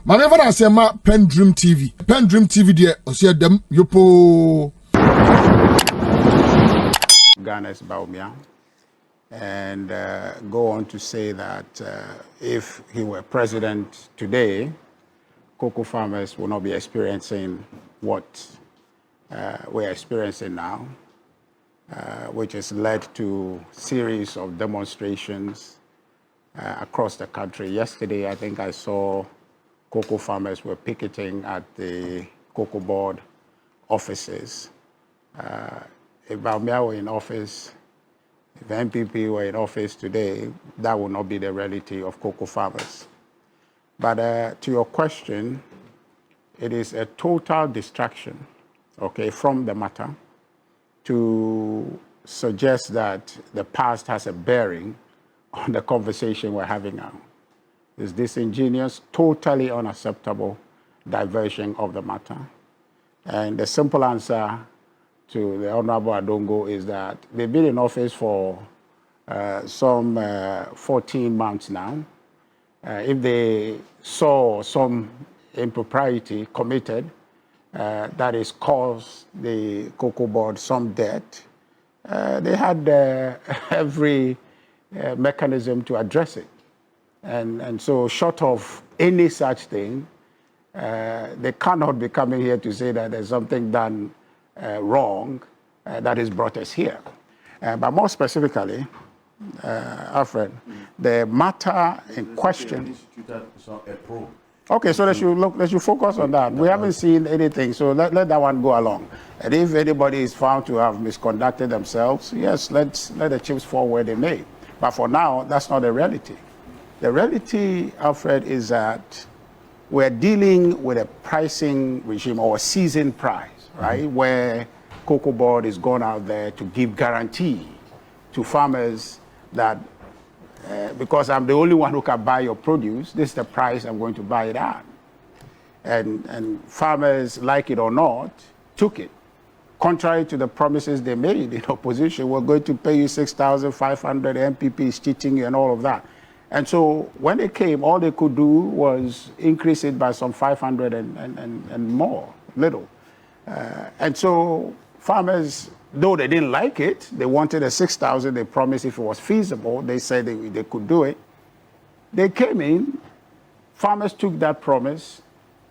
Maneva na sema PENDREAM TV. PENDREAM TV de Osiadam yopo. Ghana's Baumia, and go on to say that if he were president today, cocoa farmers will not be experiencing what we're experiencing now, which has led to series of demonstrations across the country. Yesterday, I think I saw cocoa farmers were picketing at the COCOBOD offices. If Baumia were in office, if NPP were in office today, that would not be the reality of cocoa farmers. But to your question, it is a total distraction, okay, from the matter to suggest that the past has a bearing on the conversation we're having now. It's disingenuous, totally unacceptable diversion of the matter. And the simple answer to the Honorable Adongo is that they've been in office for some 14 months now. If they saw some impropriety committed that has caused the COCOBOD some debt, they had every mechanism to address it. And so short of any such thing, they cannot be coming here to say that there's something done wrong that has brought us here. But more specifically, Alfred, the matter in question. Okay, so let's focus on that. We haven't seen anything, so let that one go along. And if anybody is found to have misconducted themselves, yes, let the chips fall where they may. But for now, that's not the reality. The reality, Alfred, is that we're dealing with a pricing regime or a season price, right? Where COCOBOD is going out there to give guarantee to farmers that because I'm the only one who can buy your produce, this is the price I'm going to buy it at. And farmers, like it or not, took it. Contrary to the promises they made in opposition, we're going to pay you 6,500, NPP is cheating you and all of that. And so when they came, all they could do was increase it by some 500 and more, little. And so farmers, though they didn't like it, they wanted a 6,000, they promised if it was feasible, they said they could do it. They came in, farmers took that promise,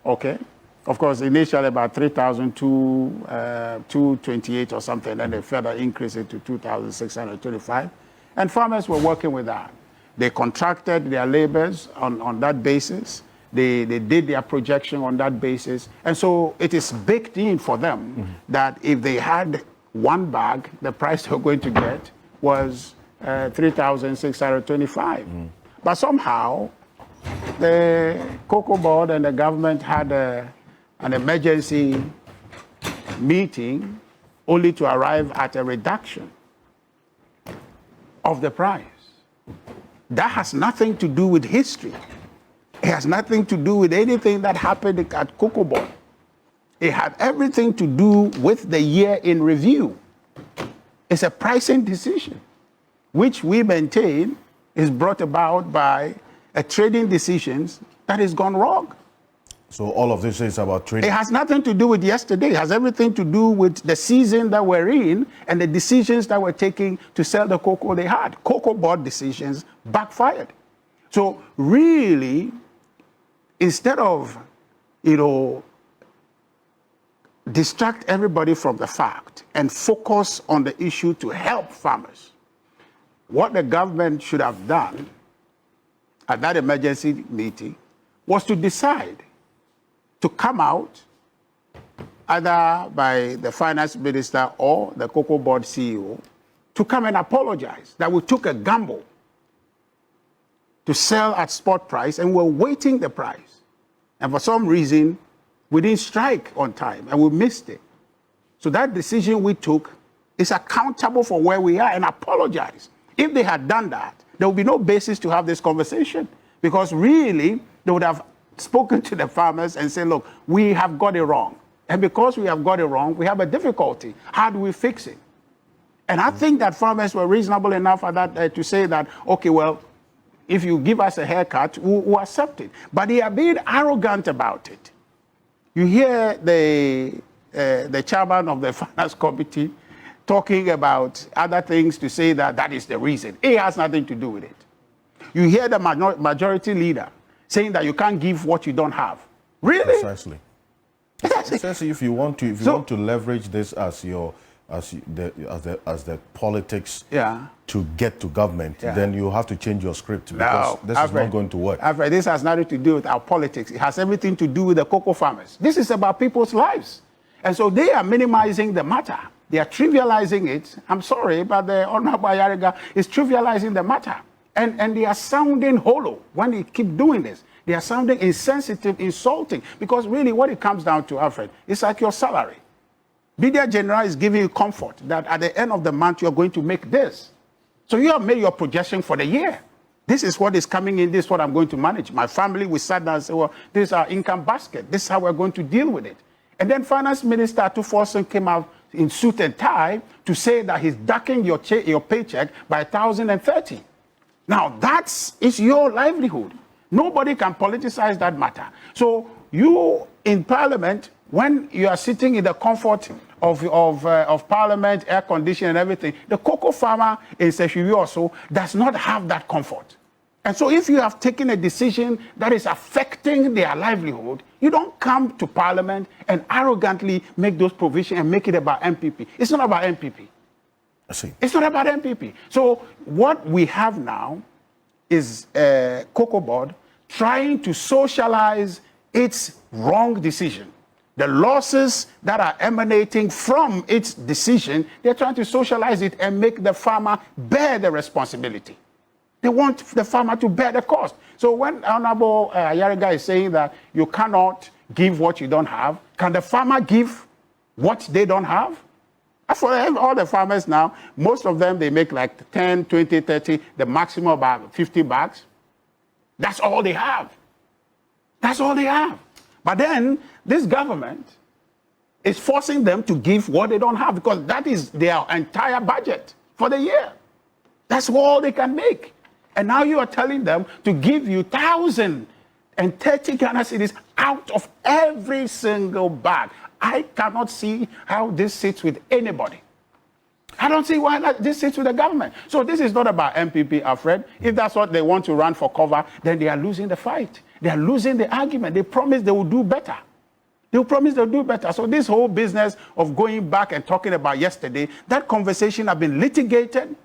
okay? Of course, initially about 3,228 or something, then they further increased it to 2,625. And farmers were working with that. They contracted their labors on that basis. They did their projection on that basis. And so it is baked in for them that if they had one bag, the price they were going to get was 3,625. But somehow, the COCOBOD and the government had an emergency meeting only to arrive at a reduction of the price. That has nothing to do with history. It has nothing to do with anything that happened at COCOBOD. It had everything to do with the year in review. It's a pricing decision, which we maintain is brought about by a trading decisions that has gone wrong. So all of this is about trading? It has nothing to do with yesterday. It has everything to do with the season that we're in and the decisions that we're taking to sell the cocoa they had. COCOBOD decisions backfired. So really, instead of, distract everybody from the fact and focus on the issue to help farmers, what the government should have done at that emergency meeting was to decide to come out either by the finance minister or the COCOBOD CEO to come and apologize that we took a gamble to sell at spot price and we're waiting the price. And for some reason, we didn't strike on time and we missed it. So that decision we took is accountable for where we are and apologize. If they had done that, there would be no basis to have this conversation because really they would have spoken to the farmers and said, look, we have got it wrong. And because we have got it wrong, we have a difficulty. How do we fix it? And I think that farmers were reasonable enough at that to say that, okay, well, If you give us a haircut, we'll accept it. But they are being arrogant about it. You hear the chairman of the finance committee talking about other things to say that that is the reason. It has nothing to do with it. You hear the majority leader saying that you can't give what you don't have. Really? Precisely. Precisely. If you want to leverage this as the politics to get to government, then you have to change your script, because this is not going to work. This has nothing to do with our politics. It has everything to do with the cocoa farmers. This is about people's lives. And so they are minimizing the matter. They are trivializing it. I'm sorry, but the Honorable Ahiagbah is trivializing the matter. And they are sounding hollow when they keep doing this. They are sounding insensitive, insulting, because really what it comes down to, Alfred, it's like your salary. Brigadier General is giving you comfort that at the end of the month, you're going to make this. So you have made your projection for the year. This is what is coming in, this is what I'm going to manage. My family, we sat down and said, well, this is our income basket. This is how we're going to deal with it. And then Finance Minister Atuforson came out in suit and tie to say that he's ducking your paycheck by 1,030. Now, is your livelihood. Nobody can politicize that matter. So you in Parliament, when you are sitting in the comfort of Parliament, air conditioning and everything, the cocoa farmer in Seshiri also does not have that comfort. And so if you have taken a decision that is affecting their livelihood, you don't come to Parliament and arrogantly make those provisions and make it about NPP. It's not about NPP. I see. It's not about NPP. So what we have now is COCOBOD trying to socialize its wrong decision. The losses that are emanating from its decision, they're trying to socialize it and make the farmer bear the responsibility. They want the farmer to bear the cost. So when Honorable Ahiagbah is saying that you cannot give what you don't have, can the farmer give what they don't have? As for all the farmers now, most of them, they make like 10, 20, 30, the maximum about 50 bags. That's all they have. That's all they have. But then this government is forcing them to give what they don't have, because that is their entire budget for the year. That's all they can make. And now you are telling them to give you 1,030 Ghana cedis out of every single bag. I cannot see how this sits with anybody. I don't see why this sits with the government. So this is not about NPP, Alfred. If that's what they want to run for cover, then they are losing the fight. They are losing the argument. They promise they will do better. They will promise they'll do better. So this whole business of going back and talking about yesterday, that conversation have been litigated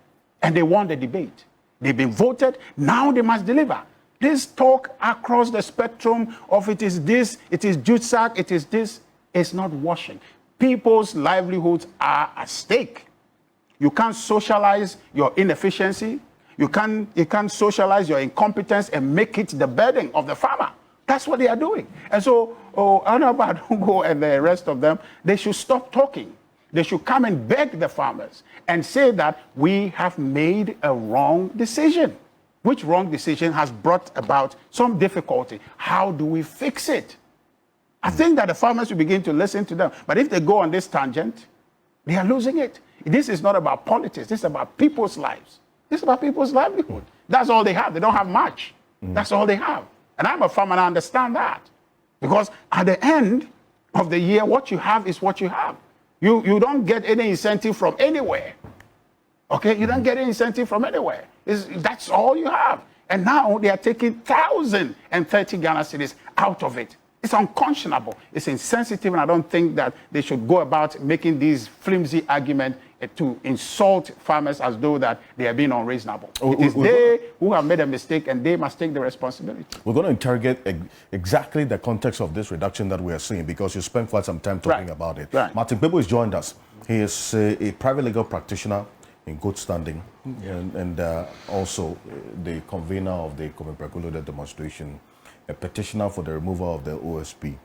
and they won the debate. They've been voted. Now they must deliver. This talk across the spectrum of it is this, it is JUTSAC, it is this, it's not washing. People's livelihoods are at stake. You can't socialize your inefficiency. You can't socialize your incompetence and make it the burden of the farmer. That's what they are doing. And so, Honorable Adungo and the rest of them, they should stop talking. They should come and beg the farmers and say that we have made a wrong decision. Which wrong decision has brought about some difficulty? How do we fix it? I think that the farmers will begin to listen to them. But if they go on this tangent, they are losing it. This is not about politics. This is about people's lives. This is about people's livelihood. That's all they have. They don't have much. That's all they have. And I'm a farmer and I understand that. Because at the end of the year, what you have is what you have. You don't get any incentive from anywhere. Okay? You don't get any incentive from anywhere. That's all you have. And now they are taking 1,030 Ghana cedis out of it. It's unconscionable. It's insensitive, and I don't think that they should go about making these flimsy arguments to insult farmers as though that they are being unreasonable. It is they who have made a mistake, and they must take the responsibility. We're going to interrogate exactly the context of this reduction that we are seeing, because you spent quite some time talking about it. Right. Martin Kpebu has joined us. He is a private legal practitioner in good standing, and also the convener of the Kpebu demonstration, a petitioner for the removal of the OSP.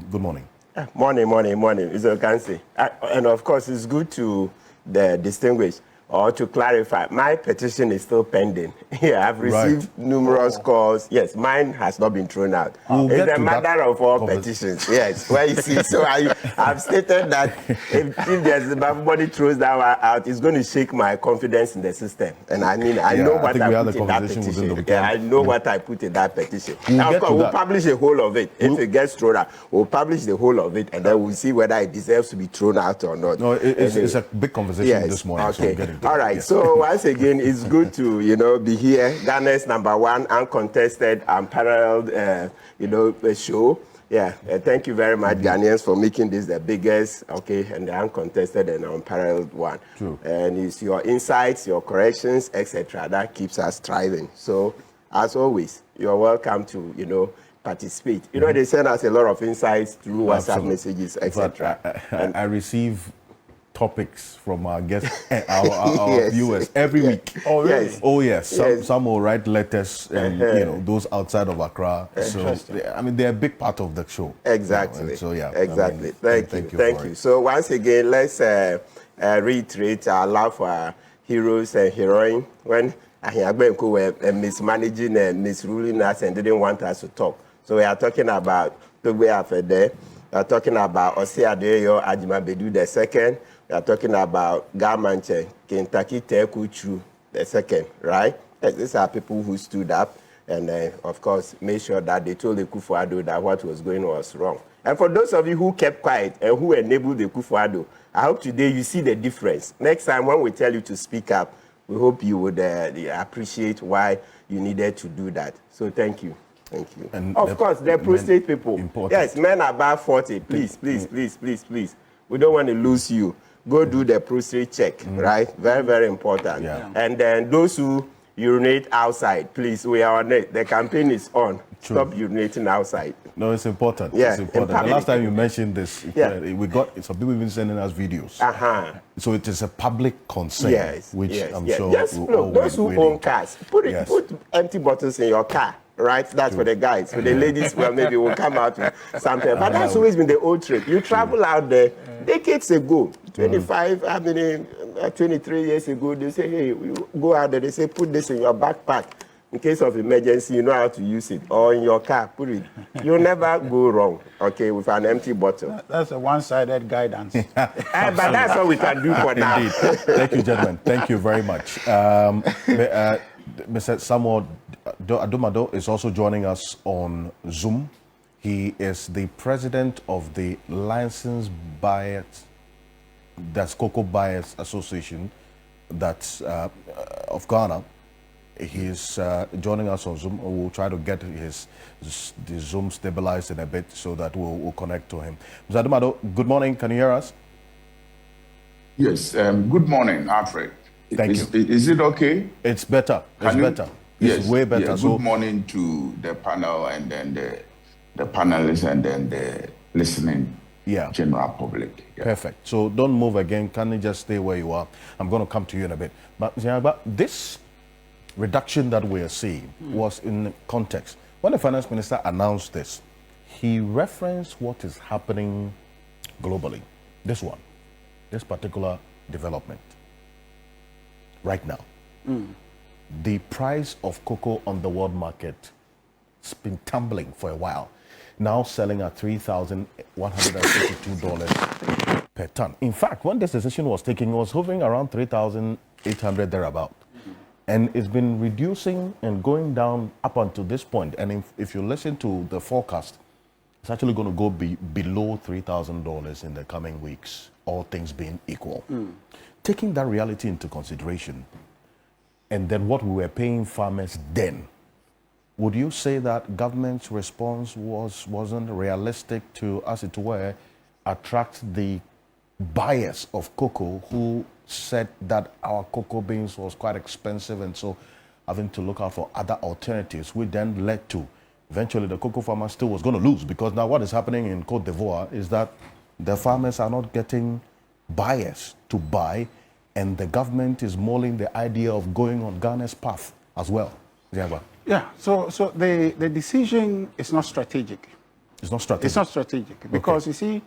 Good morning. Morning. It's a cancer. And of course, it's good to the distinguished. or to clarify, my petition is still pending. Yeah, I've received numerous calls. Yes, mine has not been thrown out. It's a matter of all petitions. Yes, well, you see, so I've stated that if there's everybody throws that out, it's going to shake my confidence in the system. And I mean, I know what I put in that petition. Yeah, I know what I put in that petition. Now, of course, we'll publish the whole of it. If it gets thrown out, we'll publish the whole of it, and then we'll see whether it deserves to be thrown out or not. No, it's a big conversation this morning. Okay. So all right. So once again, it's good to be here. Ghana's #1 uncontested, unparalleled, show. Yeah. Thank you very much, Ghanaians, for making this the biggest, and the uncontested and unparalleled one. True. And it's your insights, your corrections, etc. that keeps us thriving. So as always, you're welcome to participate. They send us a lot of insights through WhatsApp messages, etc. I receive topics from our guests, our viewers every week. Oh, really? Yes. Oh, yes. Some will write letters, and those outside of Accra. So, I mean, they're a big part of the show. Exactly. So, yeah. Exactly. Thank you. So, once again, let's reiterate our love for our heroes and heroines. When Ahiagbah were mismanaging and misruling us and didn't want us to talk. So, we are talking about the way after there. We are talking about Osiadeyo Ajimabedu II. We are talking about Garmanche, Kentucky Teku the second, right? Yes, these are people who stood up and, of course, made sure that they told the Kufuor that what was going was wrong. And for those of you who kept quiet and who enabled the Kufuor, I hope today you see the difference. Next time when we tell you to speak up, we hope you would appreciate why you needed to do that. So thank you. Thank you. And of course, the prostate people. Important. Yes, men above 40. Please. We don't want to lose you. Go do the prostate check, right? Very, very important. Yeah. And then those who urinate outside, please, we are on it. The campaign is on. True. Stop urinating outside. No, it's important. Yeah, it's important. The last time you mentioned this, we got some people even sending us videos. So it is a public concern, which I'm sure those who own cars, put empty bottles in your car. Right, that's for the guys. For the ladies, well, maybe we'll come out with something. But that's always been the old trick. You travel out there decades ago, 23 years ago. They say, hey, you go out there. They say, put this in your backpack in case of emergency. You know how to use it, or in your car, put it. You'll never go wrong. With an empty bottle. That's a one-sided guidance. But that's all we can do for now. Indeed. Thank you, gentlemen. Thank you very much. Mr. Samuel Adumado is also joining us on Zoom. He is the president of the Licensed Buyers, that's Cocoa Buyers Association, that's of Ghana. He's joining us on Zoom. We'll try to get the Zoom stabilized in a bit so that we'll connect to him. Mr. Adumado, good morning. Can you hear us? Yes. Good morning, Alfred. Thank you. Is it okay? It's better. It's better. It's way better. Yes. Good morning to the panel and then the panelists and then the listening general public. Yeah. Perfect. So don't move again. Can you just stay where you are? I'm going to come to you in a bit. But this reduction that we are seeing was in context. When the finance minister announced this, he referenced what is happening globally. This particular development. Right now, the price of cocoa on the world market has been tumbling for a while, now selling at $3,152 per ton. In fact, when this decision was taken, it was hovering around 3,800 thereabout. And it's been reducing and going down up until this point. And if you listen to the forecast, it's actually going to go below $3,000 in the coming weeks, all things being equal. Taking that reality into consideration, and then what we were paying farmers then, would you say that government's response wasn't realistic to, as it were, attract the buyers of cocoa who said that our cocoa beans was quite expensive, and so having to look out for other alternatives, which then led to eventually the cocoa farmer still was going to lose, because now what is happening in Côte d'Ivoire is that the farmers are not getting buyers to buy, and the government is mulling the idea of going on Ghana's path as well. Yeah, so the decision is not strategic. It's not strategic. It's not strategic because you see,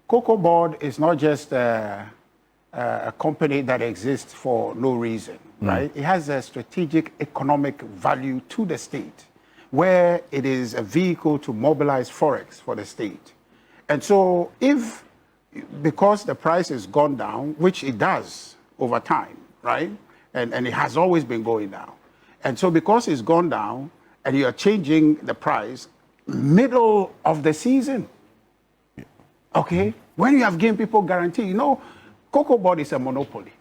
COCOBOD is not just a company that exists for no reason, right? It has a strategic economic value to the state, where it is a vehicle to mobilize forex for the state. And so if, because the price has gone down, which it does over time, right? And it has always been going down. And so because it's gone down and you are changing the price middle of the season, okay? When you have given people guarantee, you know, COCOBOD is a monopoly.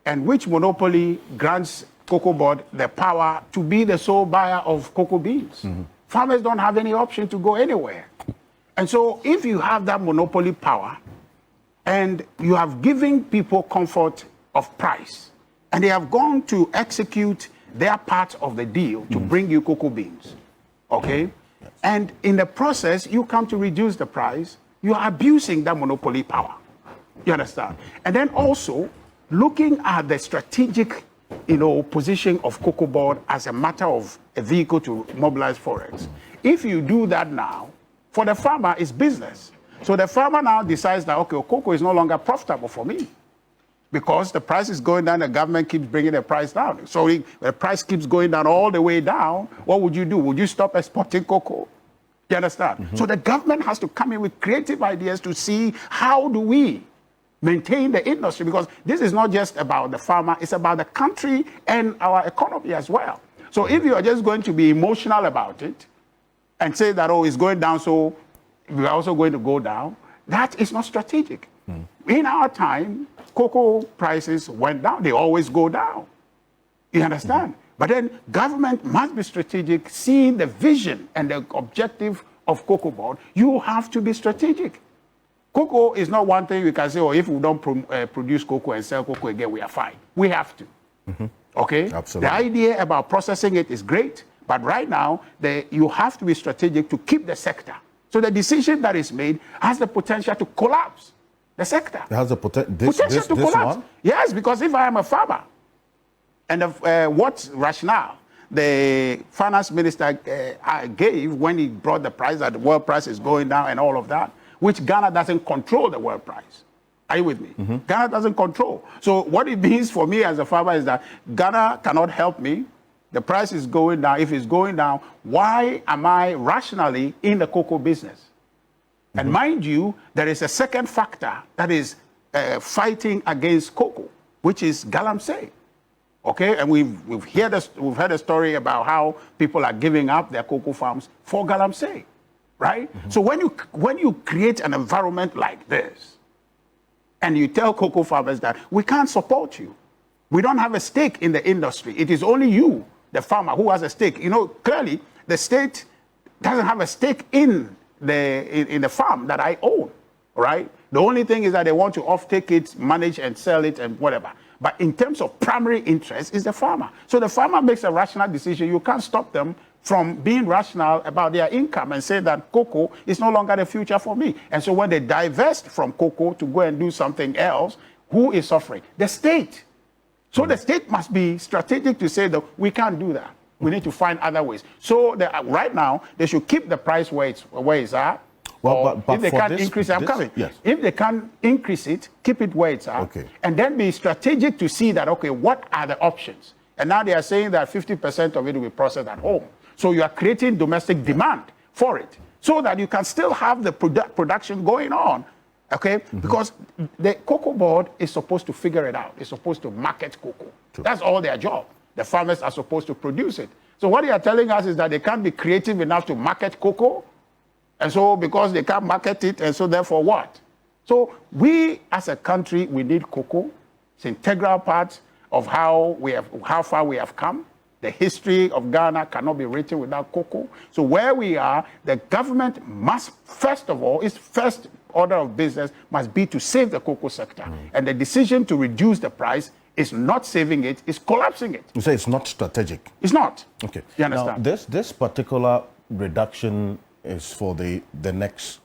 And which monopoly grants COCOBOD the power to be the sole buyer of cocoa beans? Farmers don't have any option to go anywhere. And so if you have that monopoly power and you have given people comfort of price and they have gone to execute their part of the deal to bring you cocoa beans, okay? And in the process, you come to reduce the price, you are abusing that monopoly power. You understand? And then also looking at the strategic, you know, position of COCOBOD as a matter of a vehicle to mobilize forex. If you do that now, for the farmer, it's business. So the farmer now decides that, okay, cocoa is no longer profitable for me because the price is going down, the government keeps bringing the price down. So if the price keeps going down all the way down, what would you do? Would you stop exporting cocoa? You understand? So the government has to come in with creative ideas to see how do we maintain the industry, because this is not just about the farmer, it's about the country and our economy as well. So if you are just going to be emotional about it and say that, oh, it's going down, so we're also going to go down, that is not strategic. In our time, cocoa prices went down. They always go down. You understand? But then government must be strategic, seeing the vision and the objective of COCOBOD. You have to be strategic. Cocoa is not one thing you can say, oh, if we don't produce cocoa and sell cocoa again, we are fine. We have to. Okay? Absolutely. The idea about processing it is great, but right now, you have to be strategic to keep the sector. So the decision that is made has the potential to collapse the sector. It has the potential to collapse. One? Yes, because if I am a farmer, and what rationale the finance minister gave when he brought the price that the world price is going down and all of that, which Ghana doesn't control the world price. Are you with me? Ghana doesn't control. So what it means for me as a farmer is that Ghana cannot help me. The price is going down. If it's going down, why am I rationally in the cocoa business? And mind you, there is a second factor that is fighting against cocoa, which is galamsey. Okay, and we've heard a story about how people are giving up their cocoa farms for galamsey, right? So when you create an environment like this, and you tell cocoa farmers that we can't support you, we don't have a stake in the industry. It is only you, the farmer, who has a stake. You know, clearly the state doesn't have a stake in the farm that I own, right? The only thing is that they want to offtake it, manage and sell it and whatever. But in terms of primary interest is the farmer. So the farmer makes a rational decision. You can't stop them from being rational about their income and say that cocoa is no longer the future for me. And so when they divest from cocoa to go and do something else, who is suffering? The state. So the state must be strategic to say that we can't do that. We need to find other ways. So right now, they should keep the price where it's at. Well, but if they can't increase it, I'm coming. Yes. If they can't increase it, keep it where it's at. Okay. And then be strategic to see that, okay, what are the options? And now they are saying that 50% of it will be processed at home. So you are creating domestic demand for it so that you can still have the production going on. Okay? Because the COCOBOD is supposed to figure it out. It's supposed to market cocoa. True. That's all their job. The farmers are supposed to produce it. So what they are telling us is that they can't be creative enough to market cocoa. And so because they can't market it, and so therefore what? So we as a country, we need cocoa. It's an integral part of how far we have come. The history of Ghana cannot be written without cocoa. So where we are, the government must, first of all, its first order of business must be to save the cocoa sector. And the decision to reduce the price is not saving it, it's collapsing it. You say it's not strategic? It's not. Okay. You understand? Now, this particular reduction is for the next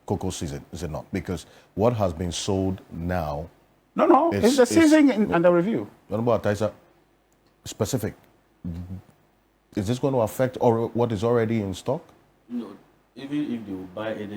cocoa season, is it not? Because what has been sold now... No, it's the season under review. What about Taisa? Specific. Is this going to affect what is already in stock? No, even if they will buy it,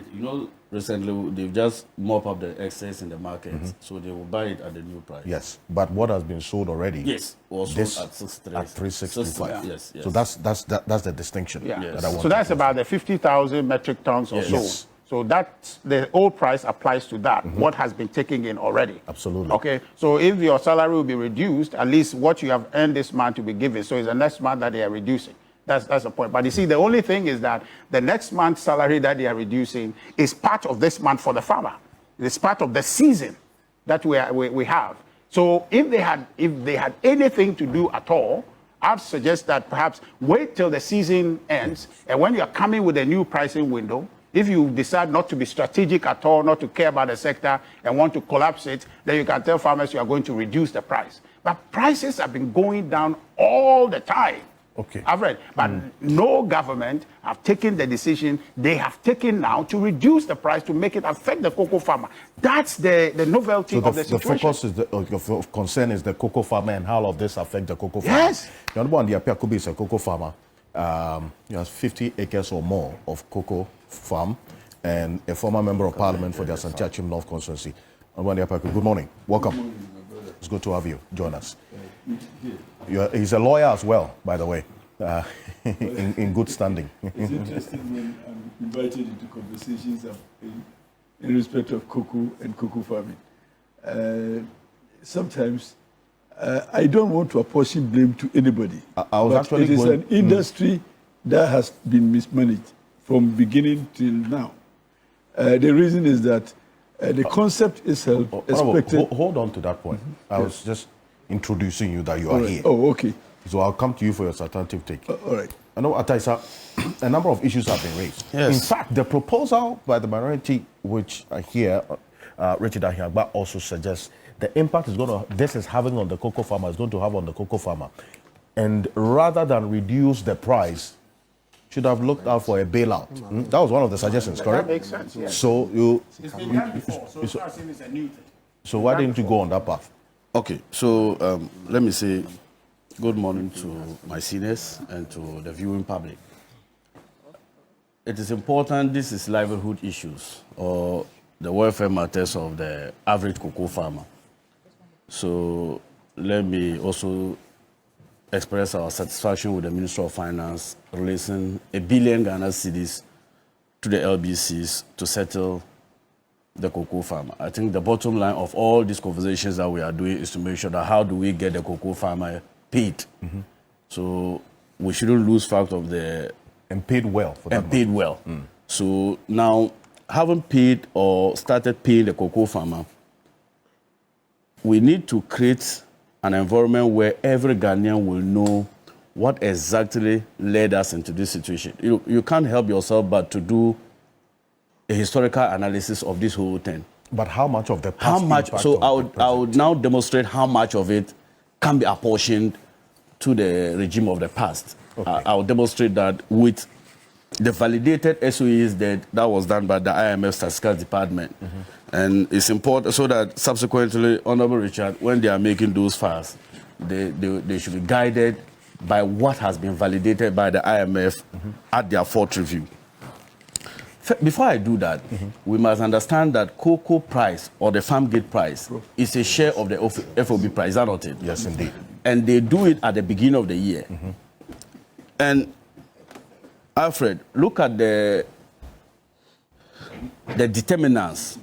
recently they've just mop up the excess in the market, so they will buy it at the new price. Yes, but what has been sold already? Yes, was sold at 365. Yes. So that's the distinction. Yeah. That I want So that's about the 50,000 metric tons or so. Yes. So that the old price applies to that. What has been taken in already. Absolutely. Okay. So if your salary will be reduced, at least what you have earned this month will be given. So it's the next month that they are reducing. That's the point. But you see, the only thing is that the next month's salary that they are reducing is part of this month for the farmer. It's part of the season that we have. So if they had anything to do at all, I'd suggest that perhaps wait till the season ends, and when you are coming with a new pricing window, if you decide not to be strategic at all, not to care about the sector, and want to collapse it, then you can tell farmers you are going to reduce the price. But prices have been going down all the time. Okay. I've read, but no government have taken the decision they have taken now to reduce the price to make it affect the cocoa farmer. That's the novelty of the situation. The focus is of concern is the cocoa farmer and how all of this affect the cocoa farmer. Yes. The other one, the Kpebu is a cocoa farmer. He has 50 acres or more of cocoa farm, and a former member of parliament for the Asante North constituency. Good morning. Welcome. Good morning, my brother. It's good to have you join us. He's a lawyer as well, by the way, in good standing. It's interesting when I'm invited into conversations in respect of cocoa and cocoa farming. Sometimes I don't want to apportion blame to anybody. I was actually it is an industry that has been mismanaged from beginning till now. The reason is that the concept itself expected... Hold on to that point. I was just introducing you that you are here. Oh, okay. So I'll come to you for your substantive take. All right. I know, Ataisa, a number of issues have been raised. Yes. In fact, the proposal by the minority, which I hear Richard Ahiagbah also suggests, the impact this is having on the cocoa farmer is going to have on the cocoa farmer. And rather than reduce the price, should have looked out for a bailout. That was one of the suggestions, correct? That makes sense, yes. So It's been done before, so it's not a new thing. So why didn't you go on that path? Okay, so let me say good morning to my seniors and to the viewing public. It is important, this is livelihood issues or the welfare matters of the average cocoa farmer. So let me also express our satisfaction with the Minister of Finance releasing 1 billion Ghana cedis to the LBCs to settle the cocoa farmer. I think the bottom line of all these conversations that we are doing is to make sure that how do we get the cocoa farmer paid. So we shouldn't lose fact of the... And paid well. For that and paid well. So now, having paid or started paying the cocoa farmer, we need to create an environment where every Ghanaian will know what exactly led us into this situation. You can't help yourself but to do a historical analysis of this whole thing. But how much of the past? How much? So I would now demonstrate how much of it can be apportioned to the regime of the past. Okay. I will demonstrate that with the validated SOEs that was done by the IMF Statistical Department. And it's important so that subsequently, Honorable Richard, when they are making those files, they should be guided by what has been validated by the IMF at their fourth review. Before I do that, we must understand that cocoa price or the farm gate price is a share of the FOB price, is that not it? Yes, indeed. And they do it at the beginning of the year. And Alfred, look at the determinants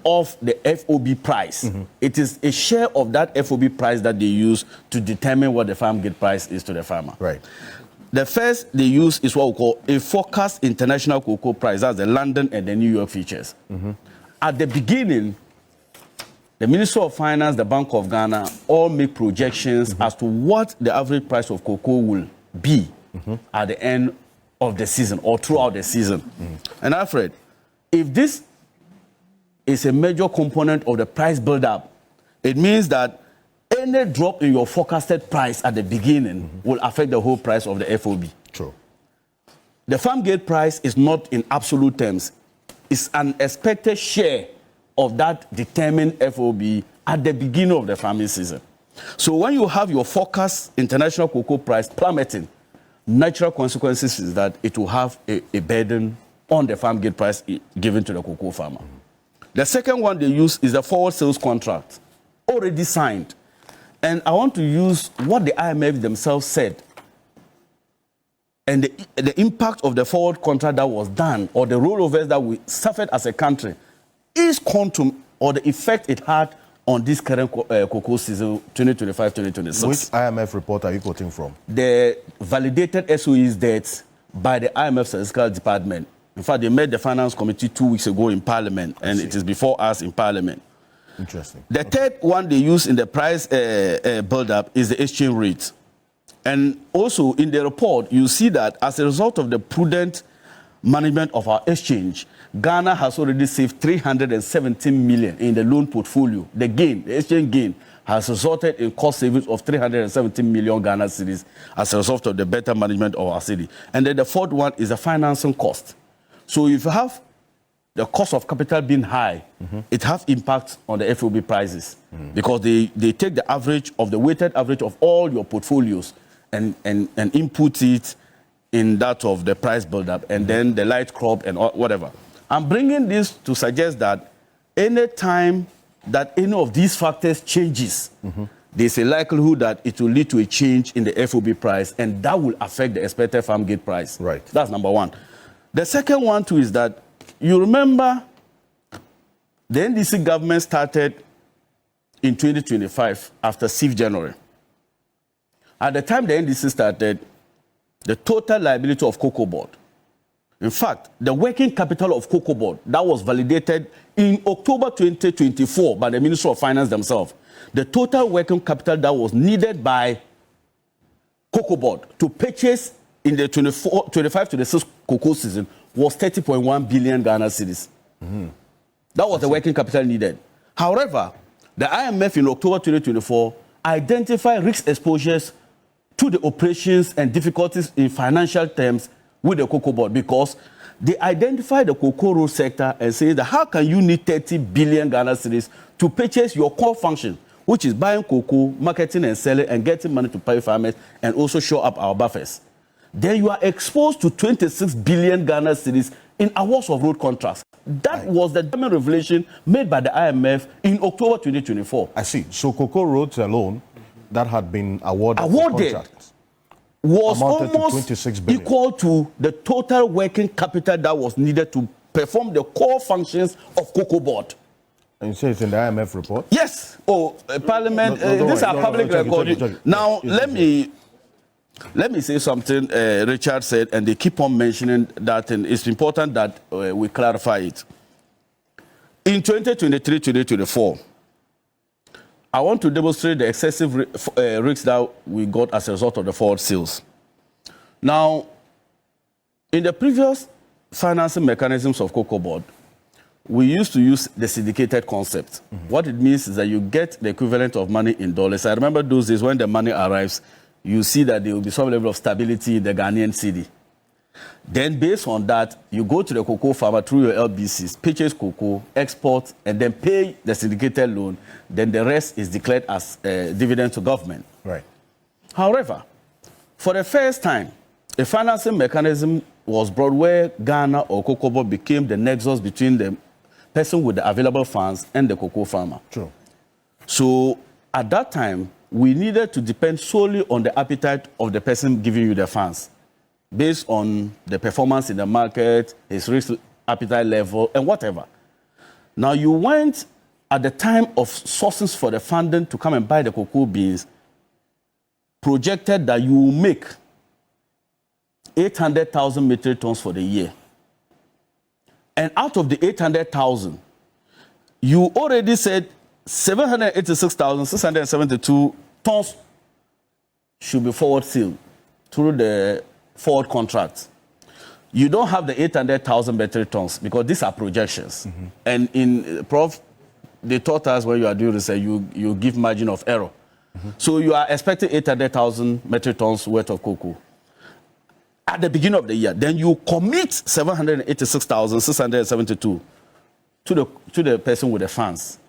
of the FOB price. It is a share of that FOB price that they use to determine what the farm gate price is to the farmer. Right. The first they use is what we call a forecast international cocoa price. That's the London and the New York futures. At the beginning, the Minister of Finance, the Bank of Ghana, all make projections as to what the average price of cocoa will be at the end of the season or throughout the season. And Alfred, if this is a major component of the price build-up, it means that any drop in your forecasted price at the beginning will affect the whole price of the FOB. True. The farm gate price is not in absolute terms. It's an expected share of that determined FOB at the beginning of the farming season. So when you have your forecast international cocoa price plummeting, natural consequences is that it will have a burden on the farm gate price given to the cocoa farmer. The second one they use is the forward sales contract, already signed. And I want to use what the IMF themselves said and the impact of the forward contract that was done, or the rollovers that we suffered as a country, is quantum, or the effect it had on this current cocoa season 2025-2026. Which IMF report are you quoting from? The validated SOEs dates by the IMF Statistical Department. In fact, they met the Finance Committee 2 weeks ago in Parliament, and it is before us in Parliament. Interesting. The third one they use in the price build-up is the exchange rate. And also in the report, you see that as a result of the prudent management of our exchange, Ghana has already saved 317 million in the loan portfolio. The gain, the exchange gain, has resulted in cost savings of 317 million Ghana cedis as a result of the better management of our city. And then the fourth one is the financing cost. So if you have the cost of capital being high, it has impact on the FOB prices because they take the average of the weighted average of all your portfolios and input it in that of the price build-up and then the light crop and whatever. I'm bringing this to suggest that any time that any of these factors changes, there's a likelihood that it will lead to a change in the FOB price, and that will affect the expected farm gate price. Right. That's number one. The second one, too, is that you remember the NDC government started in 2025 after 6th January. At the time the NDC started, the total liability of COCOBOD, in fact, the working capital of COCOBOD that was validated in October 2024 by the Ministry of Finance themselves, the total working capital that was needed by COCOBOD to purchase in the 25-26 cocoa season was 30.1 billion Ghana cedis. That was the working capital needed. However, the IMF in October 2024 identified risk exposures to the operations and difficulties in financial terms with the COCOBOD because they identified the cocoa road sector and say that how can you need 30 billion Ghana cedis to purchase your core function, which is buying cocoa, marketing and selling, and getting money to pay farmers and also show up our buffers. Then you are exposed to 26 billion Ghana cedis in awards of road contracts. That was the government revelation made by the IMF in October 2024. I see. So cocoa roads alone that had been awarded contracts was almost 26 billion. equal to the total working capital that was needed to perform the core functions of COCOBOD. And you say it's in the IMF report? Yes. Parliament, these are public records. Now, let me say something Richard said, and they keep on mentioning that, and it's important that we clarify it. In 2023-2024, I want to demonstrate the excessive risks that we got as a result of the forward sales. Now, in the previous financing mechanisms of COCOBOD, we used to use the syndicated concept. What it means is that you get the equivalent of money in dollars. I remember those days when the money arrives, you see that there will be some level of stability in the Ghanaian cedi. Then based on that, you go to the cocoa farmer through your LBCs, purchase cocoa, export, and then pay the syndicated loan. Then the rest is declared as dividend to government. Right. However, for the first time, a financing mechanism was brought where Ghana or COCOBOD became the nexus between the person with the available funds and the cocoa farmer. True. So at that time, we needed to depend solely on the appetite of the person giving you the funds, based on the performance in the market, his risk appetite level, and whatever. Now, you went at the time of sources for the funding to come and buy the cocoa beans, projected that you will make 800,000 metric tons for the year. And out of the 800,000, you already said 786,672 tons should be forward sealed through the forward contract. You don't have the 800,000 metric tons because these are projections. And in Prof, they taught us when you are doing research, you give margin of error. So you are expecting 800,000 metric tons worth of cocoa at the beginning of the year. Then you commit 786,672 to the person with the funds.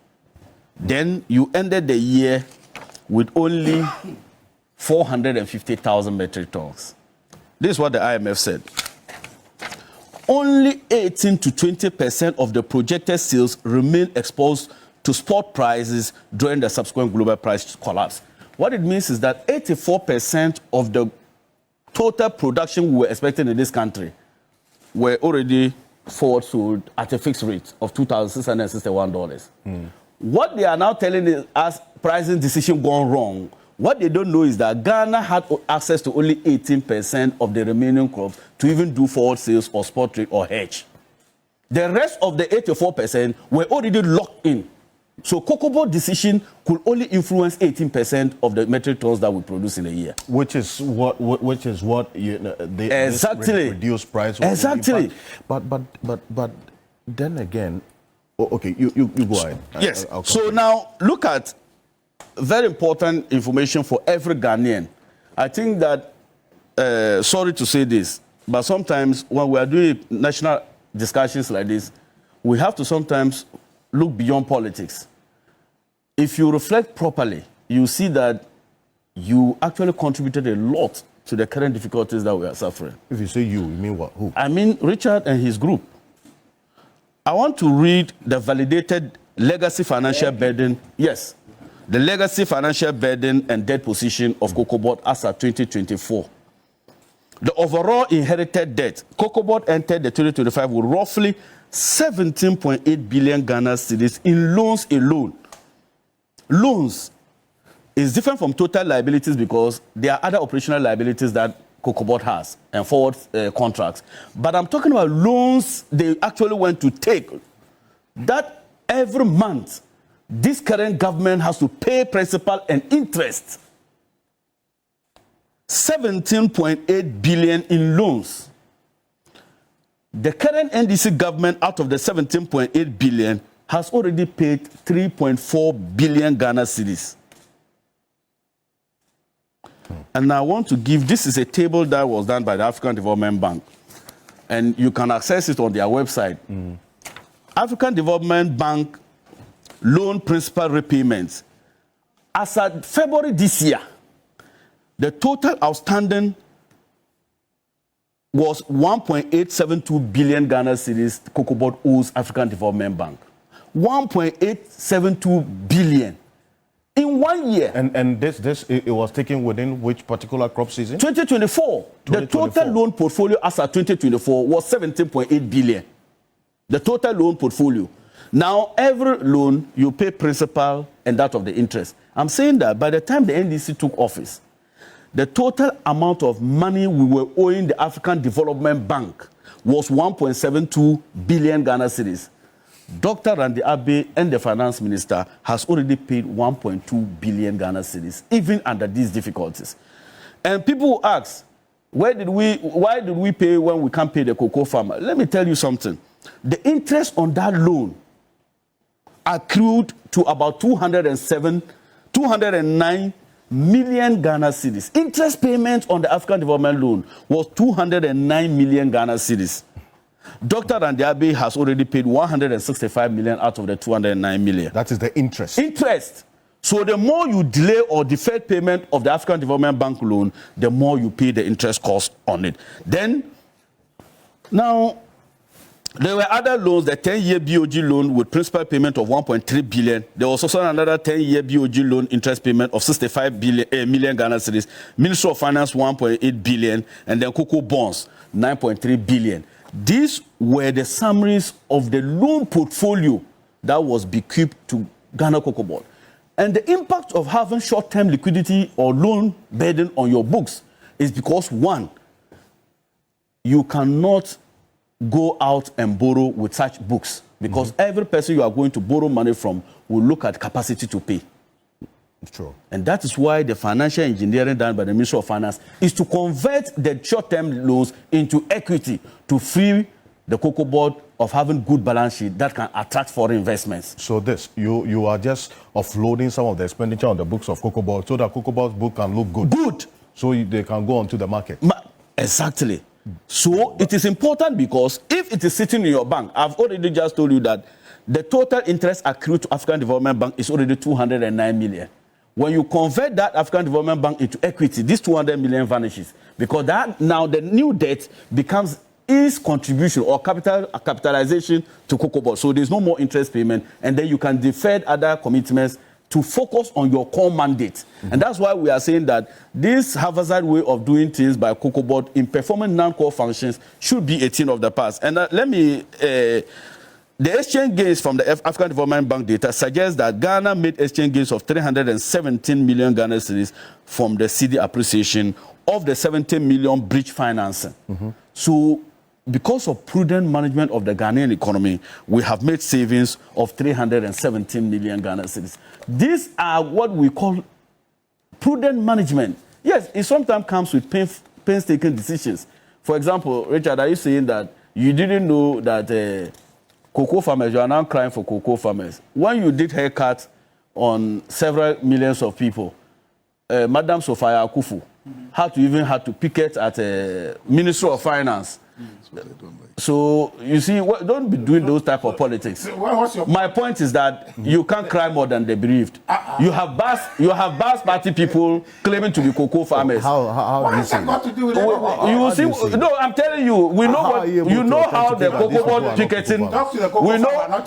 Then you ended the year with only 450,000 metric tons. This is what the IMF said. only 18 to 20% of the projected sales remain exposed to spot prices during the subsequent global price collapse. What it means is that 84% of the total production we were expecting in this country were already forward sold at a fixed rate of $2,661. What they are now telling us, pricing decision gone wrong. What they don't know is that Ghana had access to only 18% of the remaining crops to even do forward sales or spot trade or hedge. The rest of the 84% were already locked in. So COCOBOD decision could only influence 18% of the metric tons that we produce in a year. Which is what you know, exactly reduced price. Exactly. But then again, okay, you go ahead. Yes. So now look at very important information for every Ghanaian. I think that, sorry to say this, but sometimes when we are doing national discussions like this, we have to sometimes look beyond politics. If you reflect properly, you see that you actually contributed a lot to the current difficulties that we are suffering. If you say you mean what? Who? I mean Richard and his group. I want to read the validated legacy financial burden. Yes. The legacy financial burden and debt position of COCOBOD as at 2024. The overall inherited debt, COCOBOD entered the 2025 with roughly 17.8 billion Ghana cedis in loans alone. Loans is different from total liabilities because there are other operational liabilities that COCOBOD has and forward contracts. But I'm talking about loans they actually went to take that every month this current government has to pay principal and interest. 17.8 billion in loans. The current NDC government, out of the 17.8 billion, has already paid 3.4 billion Ghana cedis. And I want to give, this is a table that was done by the African Development Bank. And you can access it on their website. African Development Bank loan principal repayments. As of February this year, the total outstanding was 1.872 billion Ghana cedis COCOBOD owes African Development Bank. 1.872 billion in 1 year. And this it was taken within which particular crop season? 2024. The total loan portfolio as of 2024 was 17.8 billion. The total loan portfolio. Now, every loan, you pay principal and that of the interest. I'm saying that by the time the NDC took office, the total amount of money we were owing the African Development Bank was 1.72 billion Ghana cedis. Dr. Randy Abe and the finance minister has already paid 1.2 billion Ghana cedis, even under these difficulties. And people will ask, why did we pay when we can't pay the cocoa farmer? Let me tell you something. The interest on that loan accrued to about 209 million Ghana cedis. Interest payment on the African Development Loan was 209 million Ghana cedis. Dr. Randy Abe has already paid 165 million out of the 209 million. That is the interest. Interest. So the more you delay or defer payment of the African Development Bank loan, the more you pay the interest cost on it. Then, now, there were other loans, the 10-year BOG loan with principal payment of 1.3 billion. There was also another 10-year BOG loan interest payment of 65 million Ghana cedis. Ministry of Finance, 1.8 billion. And then Cocoa Bonds, 9.3 billion. These were the summaries of the loan portfolio that was bequeathed to Ghana COCOBOD. And the impact of having short-term liquidity or loan burden on your books is because, one, you cannot go out and borrow with such books because every person you are going to borrow money from will look at capacity to pay. True. And that is why the financial engineering done by the Ministry of Finance is to convert the short-term loans into equity to free the COCOBOD of having good balance sheet that can attract foreign investments. So this, you are just offloading some of the expenditure on the books of COCOBOD so that COCOBOD's book can look good. Good. So they can go onto the market. Exactly. So it is important because if it is sitting in your bank, I've already just told you that the total interest accrued to African Development Bank is already 209 million. When you convert that African Development Bank into equity, this 200 million vanishes because that now the new debt becomes is contribution or capitalization to COCOBOD. So there's no more interest payment, and then you can defer other commitments to focus on your core mandate. And that's why we are saying that this haphazard way of doing things by COCOBOD in performing non-core functions should be a thing of the past. And let me, the exchange gains from the African Development Bank data suggests that Ghana made exchange gains of 317 million Ghana cedis from the cedi appreciation of the 70 million bridge financing. So because of prudent management of the Ghanaian economy, we have made savings of 317 million Ghana cedis. These are what we call prudent management. Yes, it sometimes comes with painstaking decisions. For example, Richard, are you saying that you didn't know that cocoa farmers, you are now crying for cocoa farmers? When you did haircut on several millions of people, Madam Sophia Akufu had to picket at the Ministry of Finance. So you see, don't be doing those type of politics. My point is that you can't cry more than the bereaved. You have Bas party people claiming to be cocoa farmers. How do you say that? You see, no, I'm telling you, we know how the COCOBOD picketing.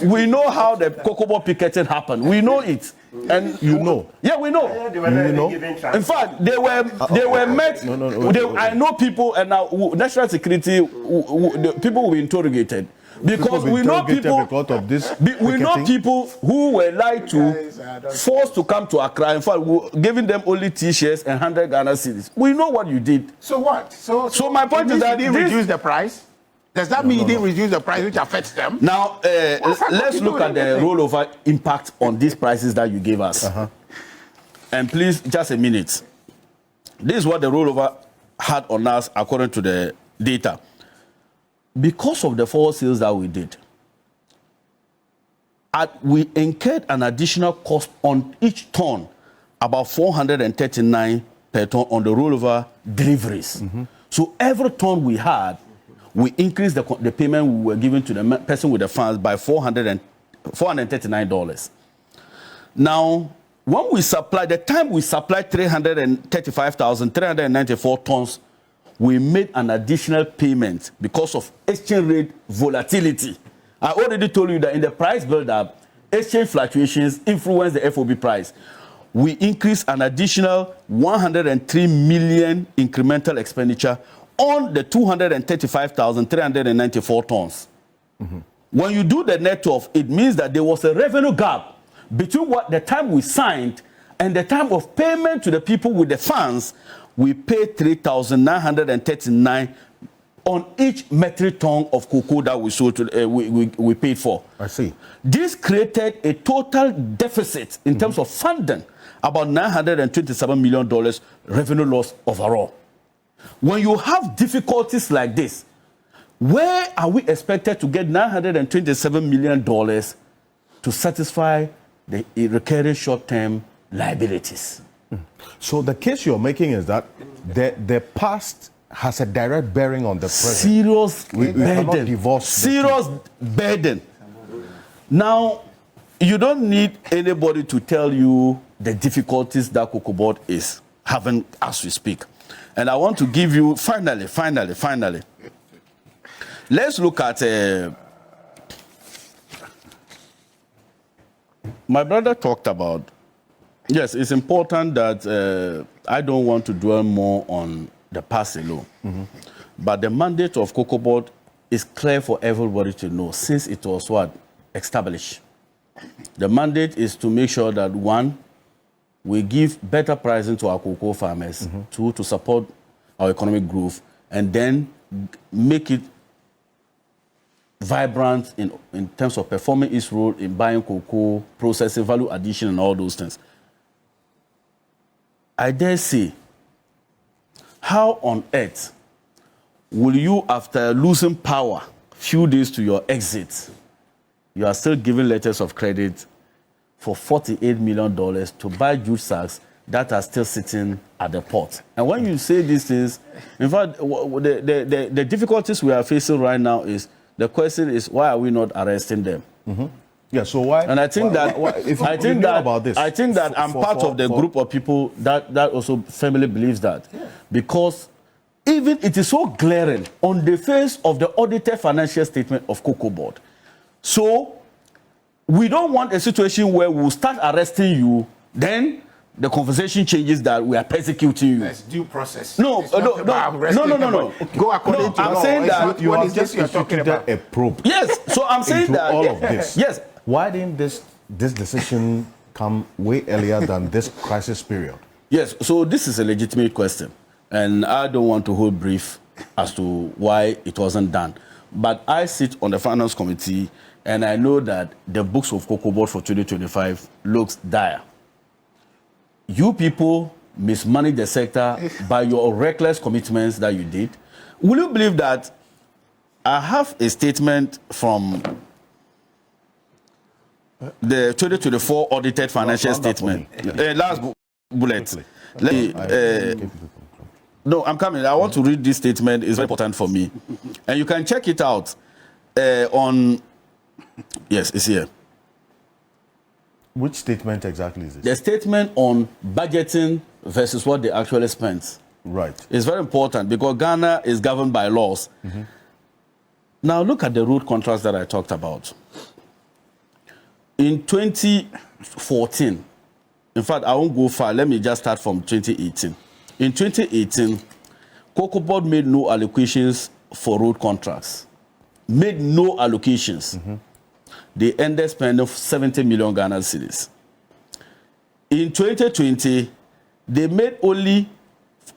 We know how the COCOBOD picketing happened. We know it. And you know? Yeah, we know. In fact, they were met. I know people, and now national security, the people were interrogated because we know people. Because of this we know people who were lied to, forced to come to Accra. In fact, we were giving them only T-shirts and 100 Ghana cedis. We know what you did. So what? So my point is that they reduce the price. Does that mean you didn't reduce the price, which affects them? Now, let's look at the rollover impact on these prices that you gave us. And please, just a minute. This is what the rollover had on us according to the data. Because of the forward sales that we did, we incurred an additional cost on each ton, about 439 per ton on the rollover deliveries. So every ton we had, we increased the payment we were giving to the person with the funds by $439. Now, when we supplied, the time we supplied 335,394 tons, we made an additional payment because of exchange rate volatility. I already told you that in the price build-up, exchange fluctuations influence the FOB price. We increased an additional 103 million incremental expenditure on the 235,394 tons. When you do the net off, it means that there was a revenue gap between the time we signed and the time of payment to the people with the funds. We paid 3,939 on each metric ton of cocoa that we sold to, we paid for. I see. This created a total deficit in terms of funding, about $927 million revenue loss overall. When you have difficulties like this, where are we expected to get $927 million to satisfy the recurring short-term liabilities? So the case you're making is that the past has a direct bearing on the present. Serious burden. Serious burden. Now, you don't need anybody to tell you the difficulties that COCOBOD is having as we speak. And I want to give you, finally, let's look at, my brother talked about, yes, it's important that I don't want to dwell more on the past alone. But the mandate of COCOBOD is clear for everybody to know since it was established. The mandate is to make sure that, one, we give better pricing to our cocoa farmers, two, to support our economic growth, and then make it vibrant in terms of performing its role in buying cocoa, processing, value addition, and all those things. I dare say, how on earth will you, after losing power few days to your exit, you are still giving letters of credit for $48 million to buy juice sacks that are still sitting at the port? And when you say these things, in fact, the difficulties we are facing right now is, the question is, why are we not arresting them? Yeah, so why? And I think that I'm part of the group of people that also firmly believes that. Because even it is so glaring on the face of the audited financial statement of COCOBOD. So we don't want a situation where we'll start arresting you, then the conversation changes that we are persecuting you. There's due process. No. Go according to I'm law. saying that you are just talking about a probe. Yes, so I'm saying into that all of this. Yes. Why didn't this decision come way earlier than this crisis period? Yes, so this is a legitimate question, and I don't want to hold brief as to why it wasn't done. But I sit on the finance committee, and I know that the books of COCOBOD for 2025 looks dire. You people mismanaged the sector by your reckless commitments that you did. Will you believe that I have a statement from the 2024 audited financial statement? Last bullet. No, I'm coming. I want to read this statement. It's very important for me. And you can check it out on... Yes, it's here. Which statement exactly is it? The statement on budgeting versus what they actually spent. Right. It's very important because Ghana is governed by laws. Mm-hmm. Now look at the road contracts that I talked about. In 2014, in fact, I won't go far. Let me just start from 2018. In 2018, COCOBOD made no allocations for road contracts. Made no allocations. Mm-hmm. They ended spending 70 million Ghana cedis. In 2020, they made only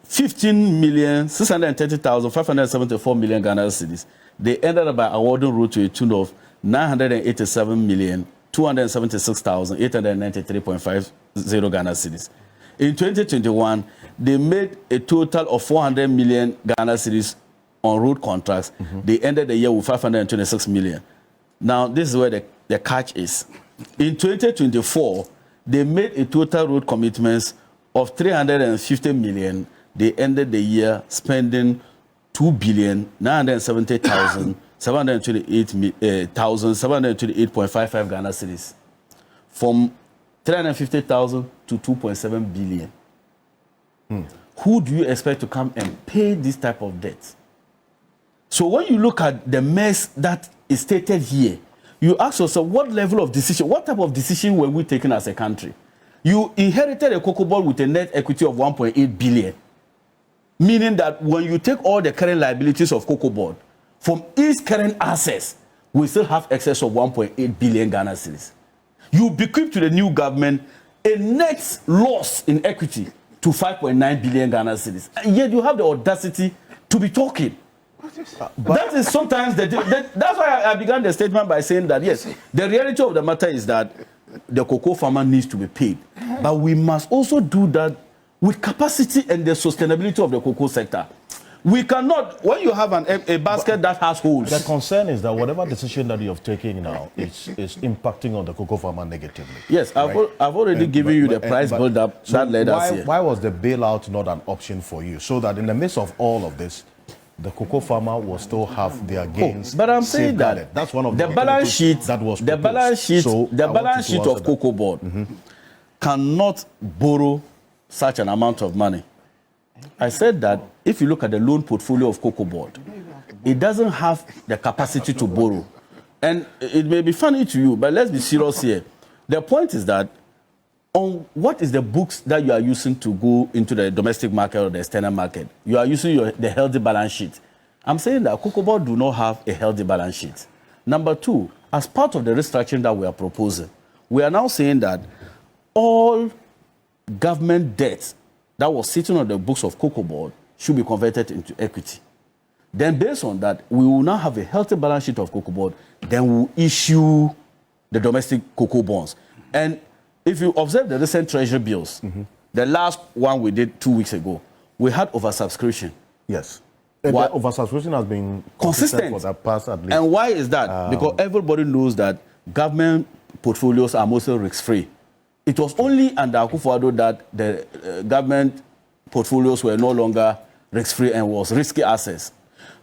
15,630,574 million Ghana cedis. They ended up by awarding road to a tune of 987,276,893.50 Ghana cedis. In 2021, they made a total of 400 million Ghana cedis on road contracts. Mm-hmm. They ended the year with 526 million. Now, this is where the catch is. In 2024, they made a total road commitments of 350 million. They ended the year spending 2,970,728,728.55 Ghana cedis. From 350,000 to 2.7 billion. Who do you expect to come and pay this type of debt? So when you look at the mess that is stated here, you ask yourself, what level of decision, what type of decision were we taking as a country? You inherited a COCOBOD with a net equity of 1.8 billion, meaning that when you take all the current liabilities of COCOBOD, from its current assets, we still have excess of 1.8 billion Ghana cedis. You bequeath to the new government a net loss in equity to 5.9 billion Ghana cedis. And yet you have the audacity to be talking. That is sometimes that's why I began the statement by saying that yes, the reality of the matter is that the cocoa farmer needs to be paid, but we must also do that with capacity and the sustainability of the cocoa sector. We cannot, when you have a basket that has holes. The concern is that whatever decision that you have taken now is impacting on the cocoa farmer negatively. Yes, right? I've already given you the price build-up that led us here. Why was the bailout not an option for you? So that in the midst of all of this, the cocoa farmer will still have their gains. But I'm saying that that's one of the balance sheet that was the balance sheet, so the balance sheet of COCOBOD cannot borrow such an amount of money. I said that if you look at the loan portfolio of COCOBOD, it doesn't have the capacity to borrow. And it may be funny to you, but let's be serious here. The point is that on what is the books that you are using to go into the domestic market or the external market? You are using the healthy balance sheet. I'm saying that COCOBOD do not have a healthy balance sheet. Number two, as part of the restructuring that we are proposing, we are now saying that all government debt that was sitting on the books of COCOBOD should be converted into equity. Then based on that, we will now have a healthy balance sheet of COCOBOD, then we'll issue the domestic cocoa bonds. And if you observe the recent treasury bills, the last one we did 2 weeks ago, we had oversubscription. Yes. The oversubscription has been consistent for the past at least. And why is that? Because everybody knows that government portfolios are mostly risk-free. It was only under Akufo-Addo that the government portfolios were no longer risk-free and was risky assets.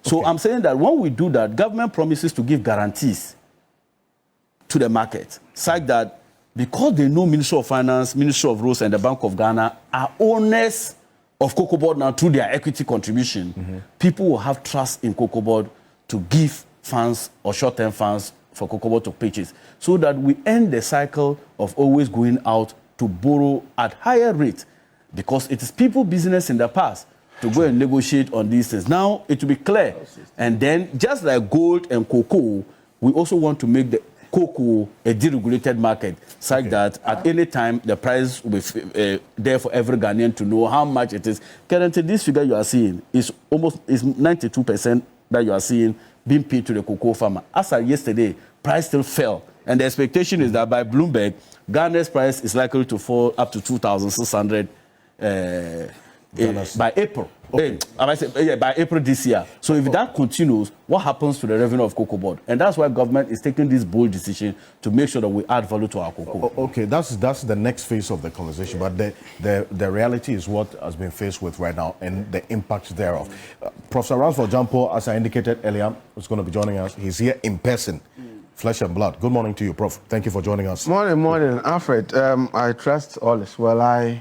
So I'm saying that when we do that, government promises to give guarantees to the market, such that because they know Ministry of Finance, Ministry of Roads, and the Bank of Ghana are owners of COCOBOD now through their equity contribution, people will have trust in COCOBOD to give funds or short-term funds for COCOBOD to purchase, so that we end the cycle of always going out to borrow at higher rate, because it is people business in the past to go and negotiate on these things. Now it will be clear, and then just like gold and cocoa, we also want to make the cocoa a deregulated market, such that at any time the price will be there for every Ghanaian to know how much it is. Currently, this figure you are seeing is 92% that you are seeing being paid to the cocoa farmer. As of yesterday, price still fell, and the expectation is that by Bloomberg, Ghana's price is likely to fall up to 2,600 by April. Okay. By April this year. So if that continues, what happens to the revenue of COCOBOD? And that's why government is taking this bold decision to make sure that we add value to our cocoa. Okay, that's the next phase of the conversation. But the reality is what has been faced with right now and the impact thereof. Professor Ransford Gyampo, as I indicated earlier, is going to be joining us. He's here in person. Flesh and blood. Good morning to you, Prof. Thank you for joining us. Morning, Alfred. I trust all is well.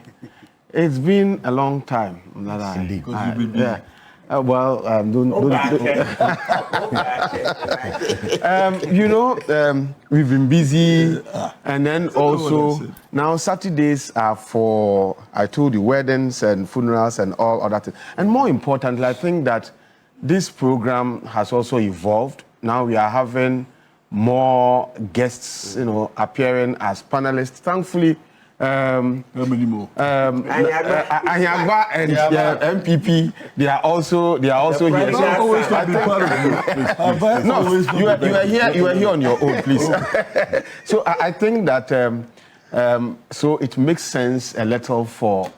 It's been a long time that Indeed. We've been busy, and then also now Saturdays are for, I told you, weddings and funerals and all other things. And more importantly, I think that this program has also evolved. Now we are having more guests, appearing as panelists. Thankfully, how many more? Ahiagbah and NPP, they are also here. You are here on your own, please. So I think that so it makes sense a little for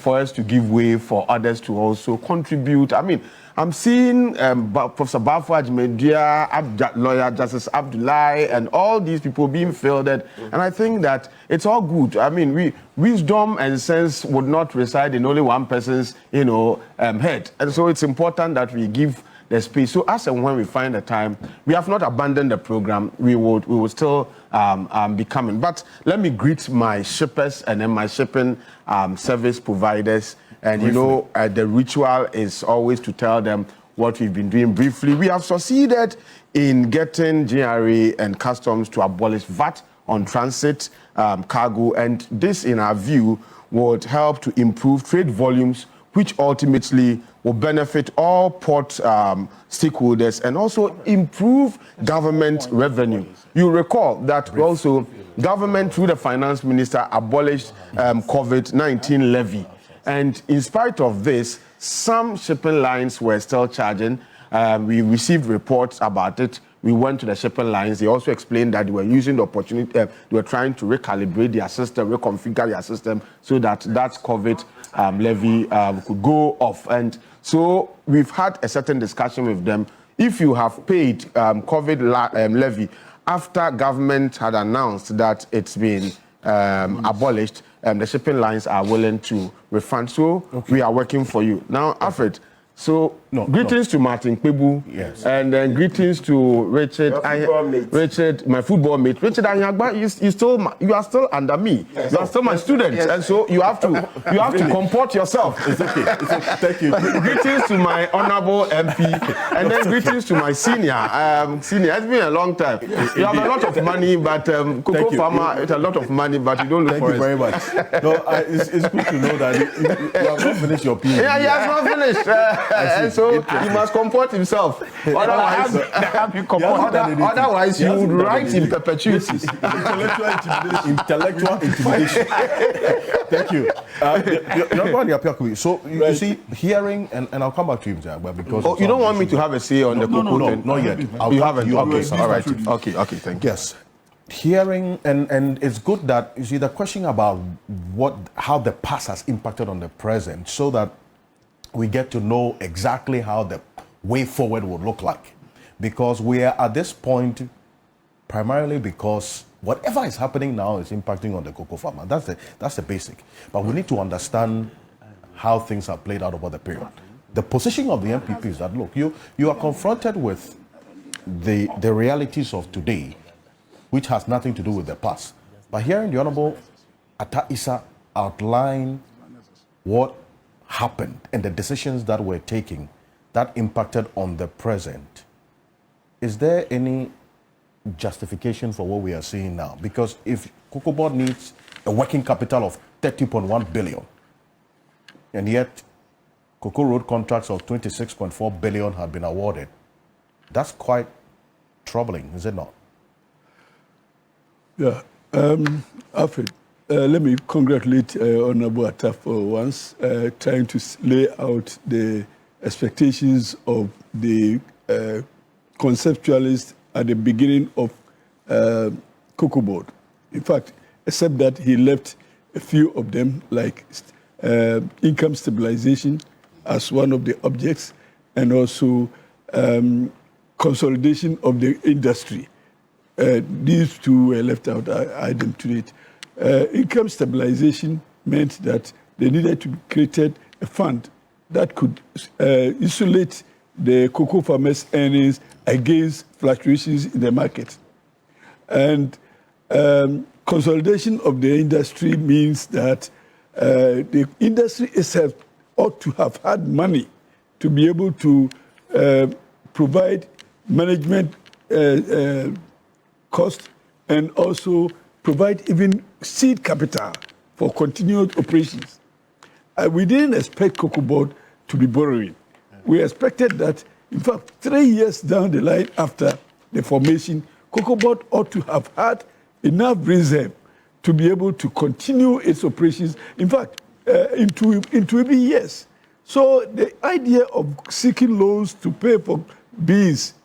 us to give way for others to also contribute. I mean, I'm seeing Professor Bafo Ajimedia, lawyer Justice Abdullahi, and all these people being fielded. And I think that it's all good. I mean, wisdom and sense would not reside in only one person's, head. And so it's important that we give the space. So as and when we find the time, we have not abandoned the program. We will still be coming. But let me greet my shippers and then my shipping service providers. And the ritual is always to tell them what we've been doing briefly. We have succeeded in getting GRA and customs to abolish VAT on transit cargo. And this, in our view, would help to improve trade volumes, which ultimately will benefit all port stakeholders and also improve government revenue. You recall that also government, through the finance minister, abolished COVID-19 levy. And in spite of this, some shipping lines were still charging. We received reports about it. We went to the shipping lines. They also explained that they were using the opportunity. They were trying to recalibrate their system, reconfigure their system so that COVID levy could go off. And so we've had a certain discussion with them. If you have paid COVID levy after government had announced that it's been abolished, the shipping lines are willing to refund. So we are working for you. Now, Alfred, so greetings to Martin Kpebu, yes, and then greetings to Richard, my football mate. Richard Ahiagbah, you are still under me. Yes, you are still my student, yes, and so you have to comport yourself. It's okay. Thank you. Greetings to my honourable MP, and then greetings to my senior. Senior, it's been a long time. You have a lot of money, but cocoa farmer, it's a lot of money, but you don't look for it. Thank you very much. No, it's good to know that you have not finished your PhD. Yeah, he has not finished. And so he must comport himself. Otherwise, you would write in perpetuity. Intellectual intimidation. Thank you. So you see, hearing, and I'll come back to you, but because you don't want me to have a say on the cocoa? No, not yet. You haven't. Okay, all right. Okay, thank you. Yes. Hearing, and it's good that you see the question about how the past has impacted on the present, so that we get to know exactly how the way forward would look like. Because we are at this point primarily because whatever is happening now is impacting on the cocoa farmer. That's the basic. But we need to understand how things have played out over the period. The position of the NPP is that, look, you are confronted with the realities of today, which has nothing to do with the past. But hearing the Honorable Atta Issa outline what happened and the decisions that were taken that impacted on the present, is there any justification for what we are seeing now? Because if COCOBOD needs a working capital of 30.1 billion, and yet Cocoa Road contracts of 26.4 billion have been awarded, that's quite troubling, is it not? Yeah, Alfred, let me congratulate Honorable Atta for once trying to lay out the expectations of the conceptualists at the beginning of COCOBOD. In fact, except that he left a few of them, like income stabilization as one of the objects, and also consolidation of the industry. These two were left out. I didn't do it. Income stabilization meant that they needed to create a fund that could insulate the cocoa farmers' earnings against fluctuations in the market. And consolidation of the industry means that the industry itself ought to have had money to be able to provide management cost and also provide even seed capital for continued operations. We didn't expect COCOBOD to be borrowing. We expected that, in fact, 3 years down the line after the formation, COCOBOD ought to have had enough reserve to be able to continue its operations, in fact, into even years. So the idea of seeking loans to pay for beans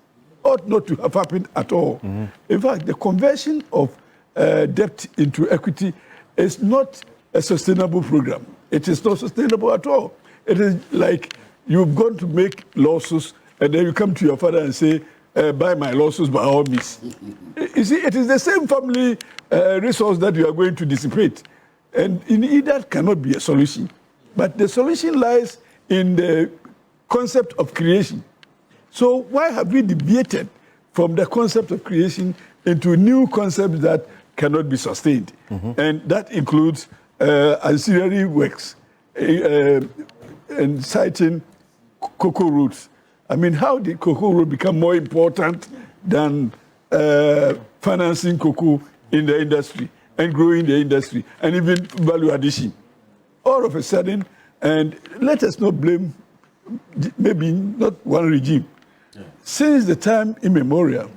ought not to have happened at all. Mm-hmm. In fact, the conversion of debt into equity is not a sustainable program. It is not sustainable at all. It is like you've gone to make lawsuits and then you come to your father and say, buy my lawsuits by all means. You see, it is the same family resource that you are going to dissipate. And that cannot be a solution. But the solution lies in the concept of creation. So why have we deviated from the concept of creation into new concepts that cannot be sustained? Mm-hmm. And that includes ancillary works and citing cocoa roots. I mean, how did cocoa root become more important than financing cocoa in the industry and growing the industry and even value addition? All of a sudden, and let us not blame maybe not one regime. Yeah. Since the time immemorial,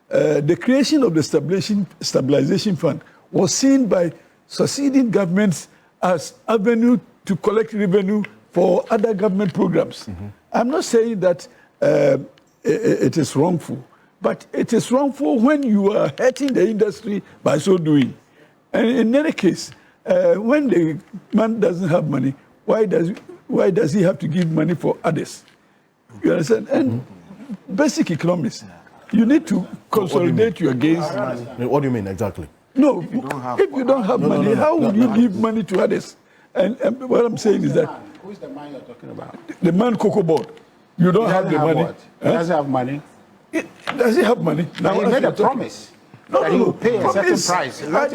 the creation of the stabilization fund was seen by succeeding governments as avenue to collect revenue for other government programs. Mm-hmm. I'm not saying that it is wrongful, but it is wrongful when you are hurting the industry by so doing. And in any case, when the man doesn't have money, why does he have to give money for others? You understand? And basic economics, you need to consolidate your gains. What do you mean exactly? No, if you don't have money, how would you give money to others? And what I'm saying is that... Who is the man you're talking about? The man COCOBOD. You don't have the money. He doesn't have money. Does he have money? Now he made a promise. That he will pay a certain price. I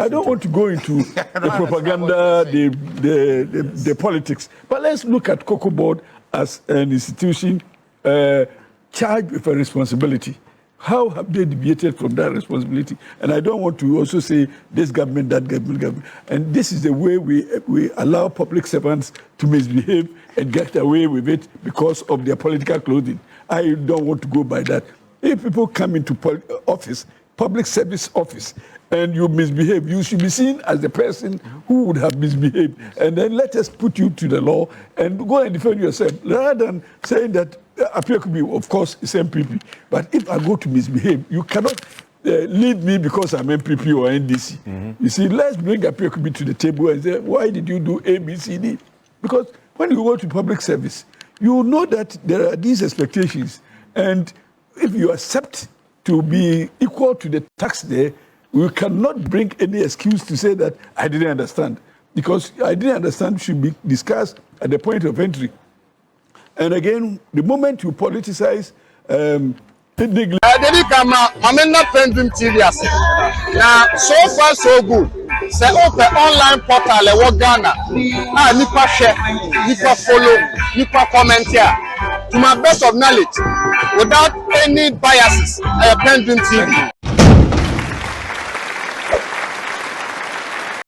don't want to go into the propaganda, the politics. But let's look at COCOBOD as an institution charged with a responsibility. How have they deviated from that responsibility? And I don't want to also say this government, that government. And this is the way we allow public servants to misbehave and get away with it because of their political clothing. I don't want to go by that. If people come into office, public service office, and you misbehave, you should be seen as the person who would have misbehaved. And then let us put you to the law and go and defend yourself, rather than saying that Kpebu, of course, is NPP. But if I go to misbehave, you cannot lead me because I'm NPP or NDC. Mm-hmm. You see, let's bring Kpebu to the table and say, why did you do A, B, C, D? Because when you go to public service, you know that there are these expectations. And if you accept to be equal to the tax there, we cannot bring any excuse to say that I didn't understand. Because I didn't understand should be discussed at the point of entry. And again, the moment you politicize, PENDREAM TV. Now, so far so good. Say open online portal e wo Ghana. Ah, nipa share, nipa follow, nipa comment here. To my best of knowledge, without any biases, PENDREAM TV.